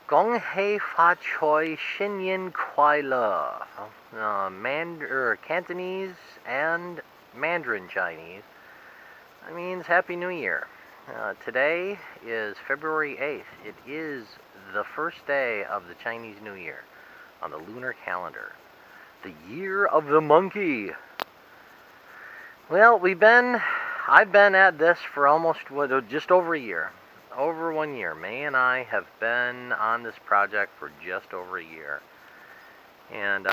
Gong Hei Fa Choi Xin Yin Kuai Le. Cantonese and Mandarin Chinese. That means Happy New Year. Today is February 8th. It is the first day of the Chinese New Year on the lunar calendar. The year of the monkey. Well, I've been at this for just over a year. Over 1 year. May and I have been on this project for just over a year. And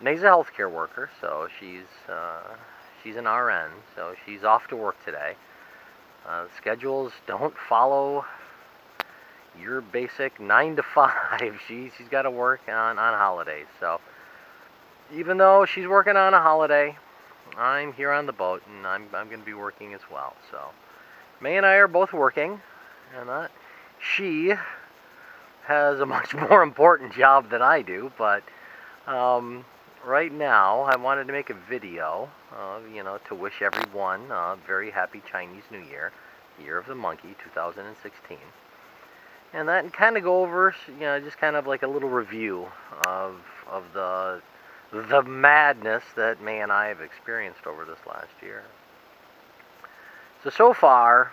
May's a healthcare worker, so she's an RN, so she's off to work today. Schedules don't follow your basic 9 to 5. She's got to work on holidays. So even though she's working on a holiday, I'm here on the boat, and I'm going to be working as well. So May and I are both working. And she has a much more important job than I do, but right now I wanted to make a video, to wish everyone a very happy Chinese New Year, Year of the Monkey 2016, and that kind of go over, just kind of like a little review of the madness that May and I have experienced over this last year. So far,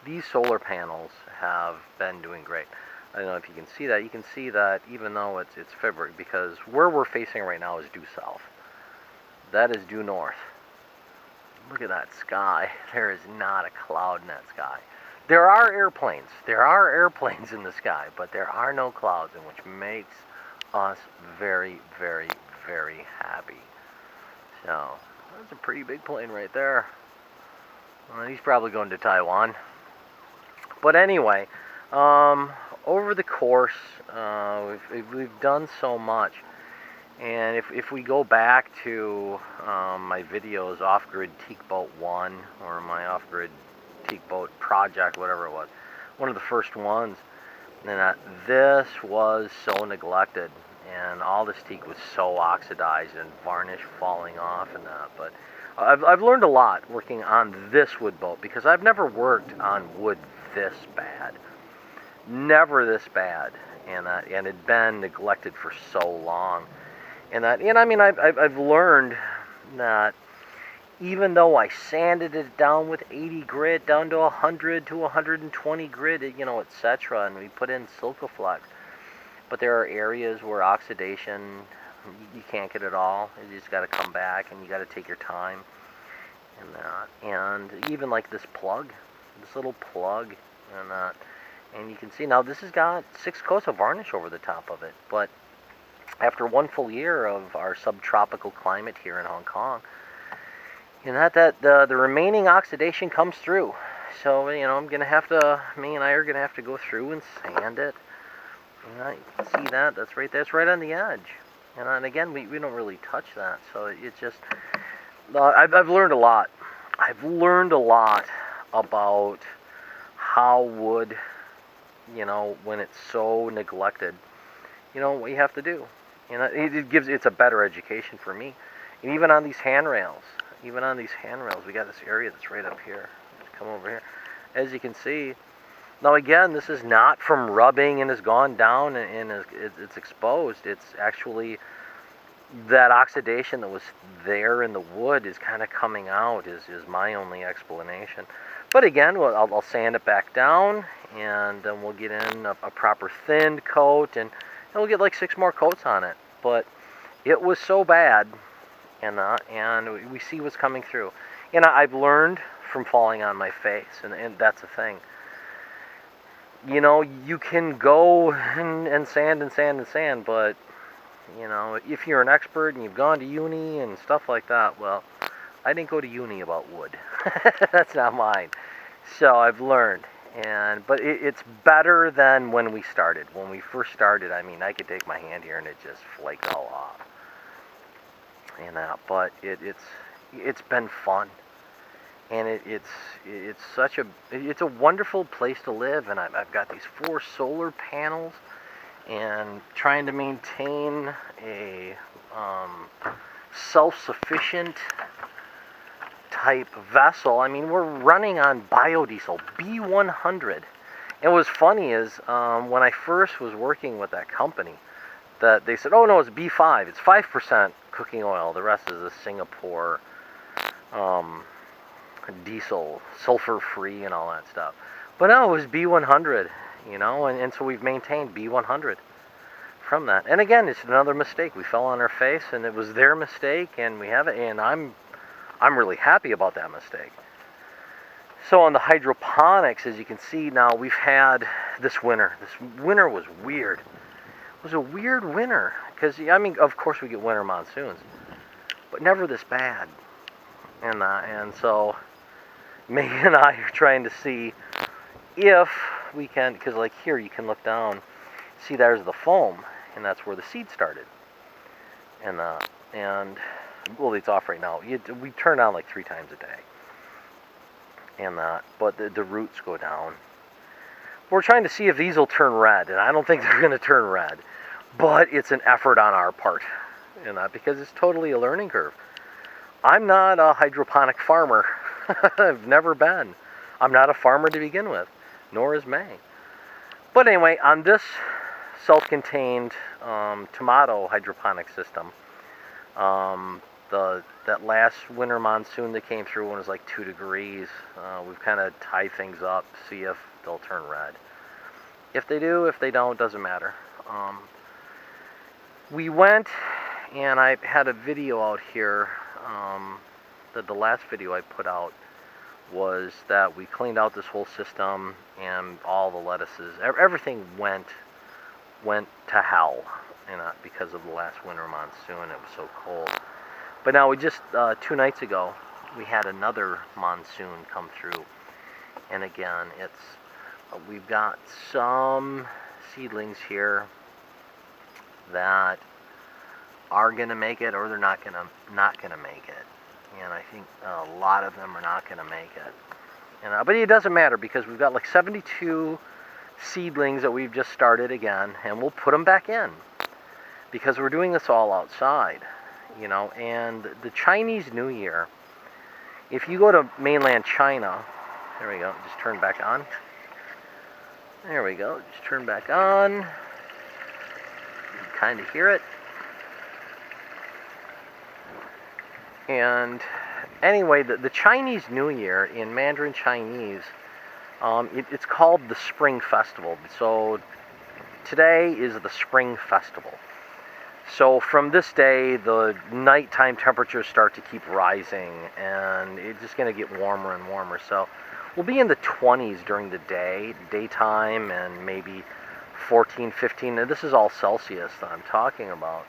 these solar panels have been doing great. I don't know if you can see that. You can see that even though it's February, because where we're facing right now is due south. That is due north. Look at that sky. There is not a cloud in that sky. There are airplanes. There are airplanes in the sky, but there are no clouds, and which makes us very, very, very happy. So, that's a pretty big plane right there. Well, he's probably going to Taiwan. But anyway, over the course, we've done so much. And if we go back to my videos, Off-Grid Teak Boat 1, or my Off-Grid Teak Boat project, whatever it was, one of the first ones, and this was so neglected. And all this teak was so oxidized and varnish falling off and that. But I've learned a lot working on this wood boat, because I've never worked on wood this bad. Never this bad. And it had been neglected for so long. And I mean, I've learned that even though I sanded it down with 80 grit, down to 100 to 120 grit, etc., and we put in Silcoflex, but there are areas where oxidation, you can't get it all. You just got to come back, and you got to take your time. And even like this plug, this little plug, and you can see now this has got 6 coats of varnish over the top of it. But after 1 full year of our subtropical climate here in Hong Kong, the remaining oxidation comes through. So me and I are gonna have to go through and sand it. You can see that. That's right there. It's right on the edge. And again, we don't really touch that. So it's just... I've learned a lot. I've learned a lot about how wood, when it's so neglected, what you have to do. It's a better education for me. And even on these handrails, we got this area that's right up here. Let's come over here. As you can see, now again, this is not from rubbing and has gone down and it's exposed. It's actually that oxidation that was there in the wood is kind of coming out, is my only explanation. But again, I'll sand it back down, and then we'll get in a proper thinned coat, and we'll get like 6 more coats on it. But it was so bad, and we see what's coming through. And I've learned from falling on my face, and that's the thing. You can go and sand, but, if you're an expert and you've gone to uni and stuff like that, well, I didn't go to uni about wood. That's not mine. So I've learned. But it's better than when we started. When we first started, I mean, I could take my hand here and it just flaked all off. But it's been fun. And it's a wonderful place to live, and I've got these 4 solar panels, and trying to maintain a self-sufficient type vessel. I mean, we're running on biodiesel, B100, And what's funny is when I first was working with that company, that they said, oh no, it's B5. It's 5% cooking oil. The rest is a Singapore um, diesel, sulfur-free and all that stuff. But no, it was B100, you know, and so we've maintained B100 from that. And again, it's another mistake. We fell on our face, and it was their mistake, and we have it, and I'm really happy about that mistake. So on the hydroponics, as you can see now, we've had this winter. This winter was weird. It was a weird winter, because, I mean, of course we get winter monsoons, but never this bad. And so May and I are trying to see if we can, because like here you can look down, see there's the foam, and that's where the seed started. And well, it's off right now. We turn on like 3 times a day. And but the roots go down. We're trying to see if these will turn red, and I don't think they're going to turn red. But it's an effort on our part, because it's totally a learning curve. I'm not a hydroponic farmer. I've never been. I'm not a farmer to begin with, nor is May. But anyway, on this self-contained tomato hydroponic system, that last winter monsoon that came through when it was like 2 degrees, we've kind of tied things up to see if they'll turn red. If they do, if they don't, doesn't matter. We went, and I had a video out here. The last video I put out was that we cleaned out this whole system, and all the lettuces, everything went to hell, because of the last winter monsoon. It was so cold. But now we just 2 nights ago, we had another monsoon come through, and again, we've got some seedlings here that are gonna make it, or they're not gonna make it. And I think a lot of them are not gonna make it. But it doesn't matter, because we've got like 72 seedlings that we've just started again, and we'll put them back in, because we're doing this all outside. And the Chinese New Year, if you go to mainland China, there we go, just turn back on. There we go, just turn back on. You can kind of hear it. And anyway, the Chinese New Year in Mandarin Chinese, it's called the Spring Festival. So today is the Spring Festival. So from this day, the nighttime temperatures start to keep rising, and it's just going to get warmer and warmer. So we'll be in the 20s during the daytime, and maybe 14, 15. And this is all Celsius that I'm talking about.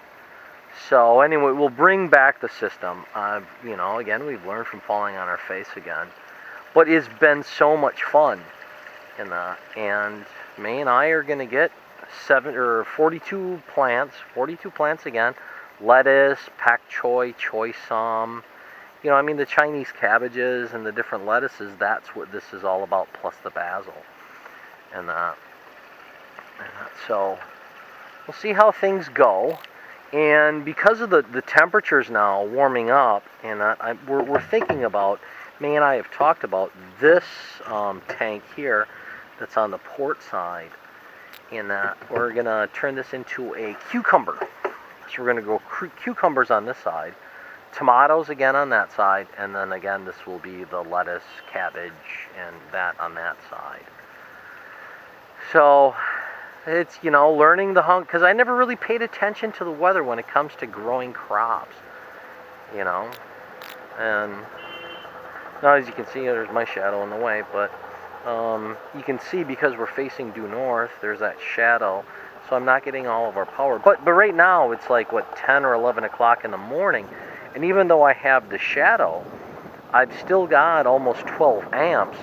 So anyway, we'll bring back the system. Again, we've learned from falling on our face again. But it's been so much fun. And May and I are going to get 42 plants again. Lettuce, pak choi, choy som. The Chinese cabbages and the different lettuces, that's what this is all about, plus the basil. So we'll see how things go. And because of the temperatures now warming up, and we're thinking about, May and I have talked about this tank here that's on the port side, and we're going to turn this into a cucumber. So we're going to grow cucumbers on this side, tomatoes again on that side, and then again this will be the lettuce, cabbage, and that on that side. So it's, learning the hunk, because I never really paid attention to the weather when it comes to growing crops, And now, as you can see, there's my shadow in the way, but you can see, because we're facing due north, there's that shadow, so I'm not getting all of our power. But right now, it's like, 10 or 11 o'clock in the morning, and even though I have the shadow, I've still got almost 12 amps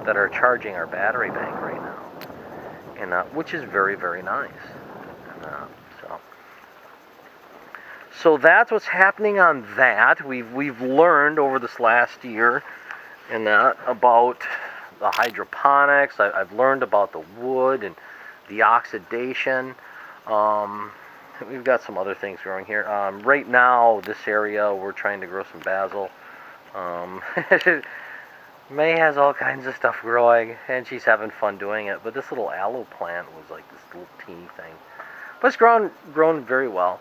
that are charging our battery bank right now. Which is very, very nice. So that's what's happening on that. We've learned over this last year about the hydroponics. I've learned about the wood and the oxidation. We've got some other things growing here. Right now, this area, we're trying to grow some basil. May has all kinds of stuff growing, and she's having fun doing it. But this little aloe plant was like this little teeny thing, but it's grown very well.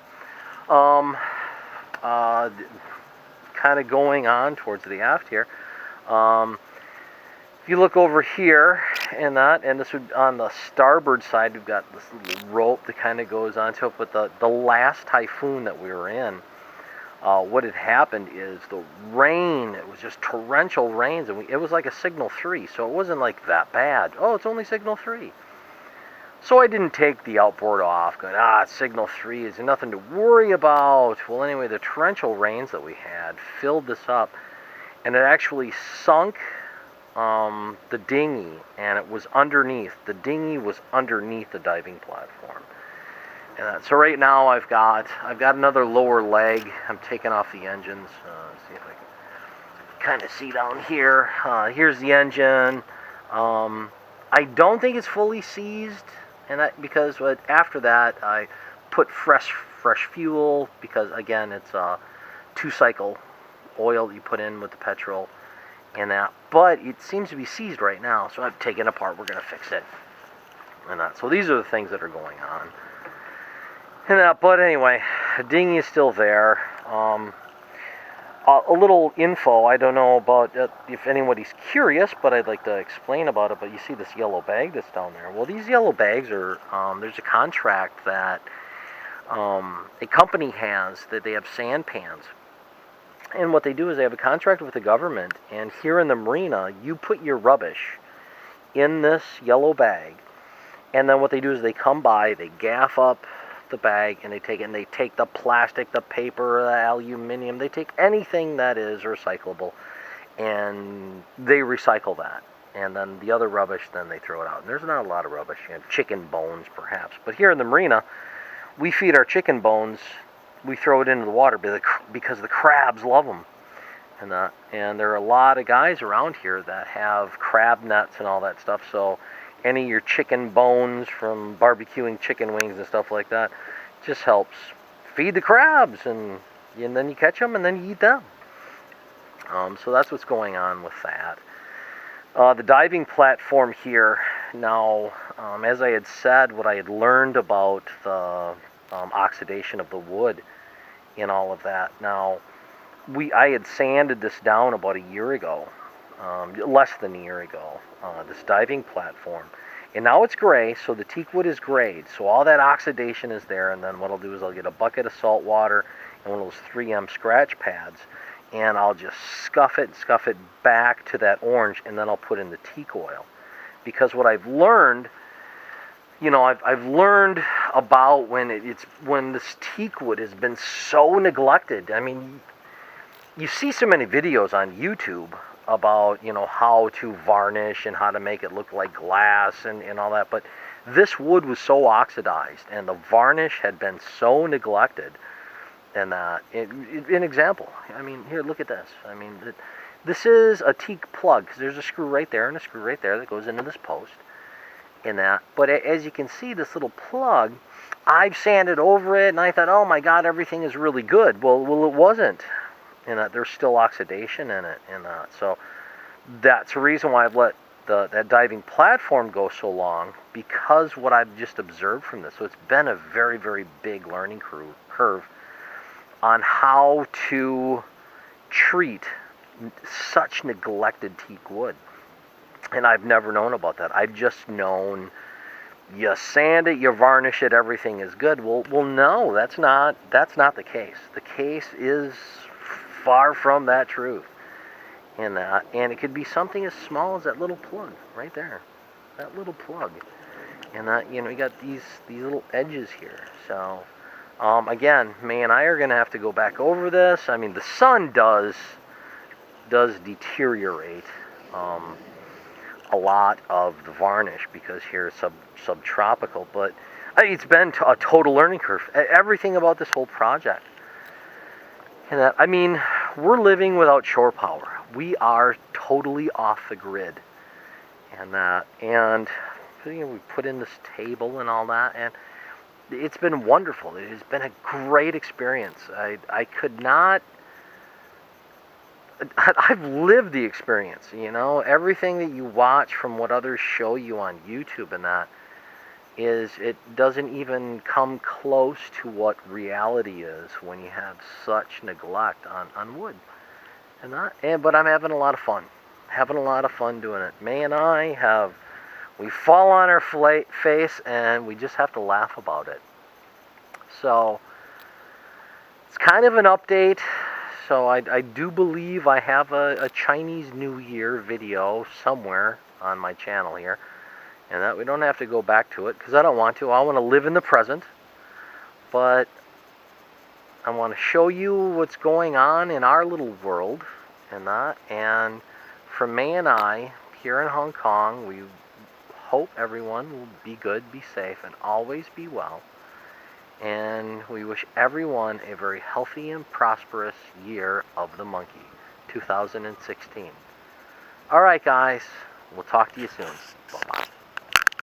Um, uh, Kind of going on towards the aft here. Um, if you look over here and this would on the starboard side, we've got this little rope that kind of goes onto it. But the last typhoon that we were in, what had happened is the rain, it was just torrential rains, and it was like a signal 3, so it wasn't like that bad. Oh, it's only signal 3. So I didn't take the outboard off, going, it's signal 3, is nothing to worry about. Well, anyway, the torrential rains that we had filled this up, and it actually sunk the dinghy, and it was underneath. The dinghy was underneath the diving platform. And so right now I've got another lower leg. I'm taking off the engines. See if I can kind of see down here. Here's the engine. I don't think it's fully seized, and because after that I put fresh fuel, because again it's a 2-cycle oil that you put in with the petrol and that. But it seems to be seized right now, so I've taken it apart. We're going to fix it and that. So these are the things that are going on. But anyway, the dinghy is still there. A little info, I don't know about if anybody's curious, but I'd like to explain about it. But you see this yellow bag that's down there. Well, these yellow bags are, there's a contract that a company has, that they have sand pans. And what they do is they have a contract with the government, and here in the marina, you put your rubbish in this yellow bag, and then what they do is they come by, they gaff up the bag, and they take the plastic, the paper, the aluminum, they take anything that is recyclable, and they recycle that. And then the other rubbish, then they throw it out. And there's not a lot of rubbish, chicken bones perhaps. But here in the marina, we feed our chicken bones, we throw it into the water because the crabs love them. And there are a lot of guys around here that have crab nets and all that stuff, so any of your chicken bones from barbecuing chicken wings and stuff like that just helps feed the crabs, and then you catch them and then you eat them. So that's what's going on with that. The diving platform here now, as I had said, what I had learned about the oxidation of the wood and all of that. Now, I had sanded this down about a year ago, less than a year ago, this diving platform. And now it's gray, so the teak wood is grayed. So all that oxidation is there, and then what I'll do is I'll get a bucket of salt water and one of those 3M scratch pads, and I'll just scuff it back to that orange, and then I'll put in the teak oil. Because what I've learned, I've learned about when this teak wood has been so neglected. I mean, you see so many videos on YouTube about, how to varnish and how to make it look like glass and all that, but this wood was so oxidized and the varnish had been so neglected. And an example, I mean, here, look at this. I mean, this is a teak plug, because there's a screw right there and a screw right there that goes into this post. But as you can see, this little plug, I've sanded over it, and I thought, oh my God, everything is really good. Well, it wasn't. And there's still oxidation in it, so that's the reason why I've let that diving platform go so long, because what I've just observed from this. So it's been a very, very big learning curve on how to treat such neglected teak wood. And I've never known about that. I've just known you sand it, you varnish it, everything is good. Well, no, that's not the case. The case is far from that truth. And it could be something as small as that little plug right there. That little plug. And you got these little edges here. So again, May and I are going to have to go back over this. I mean, the sun does deteriorate a lot of the varnish, because here it's subtropical, but it's been a total learning curve. Everything about this whole project. And I mean, we're living without shore power. We are totally off the grid. And we put in this table and all that, and it's been wonderful. It has been a great experience. I could not I've lived the experience, you know. Everything that you watch from what others show you on YouTube and that it doesn't even come close to what reality is when you have such neglect on wood. But I'm having a lot of fun. Having a lot of fun doing it. May and I we fall on our face and we just have to laugh about it. So it's kind of an update. So I do believe I have a Chinese New Year video somewhere on my channel here. And that we don't have to go back to it because I don't want to. I want to live in the present. But I want to show you what's going on in our little world and that. And for May and I, here in Hong Kong, we hope everyone will be good, be safe, and always be well. And we wish everyone a very healthy and prosperous year of the monkey, 2016. All right, guys. We'll talk to you soon. Bye-bye.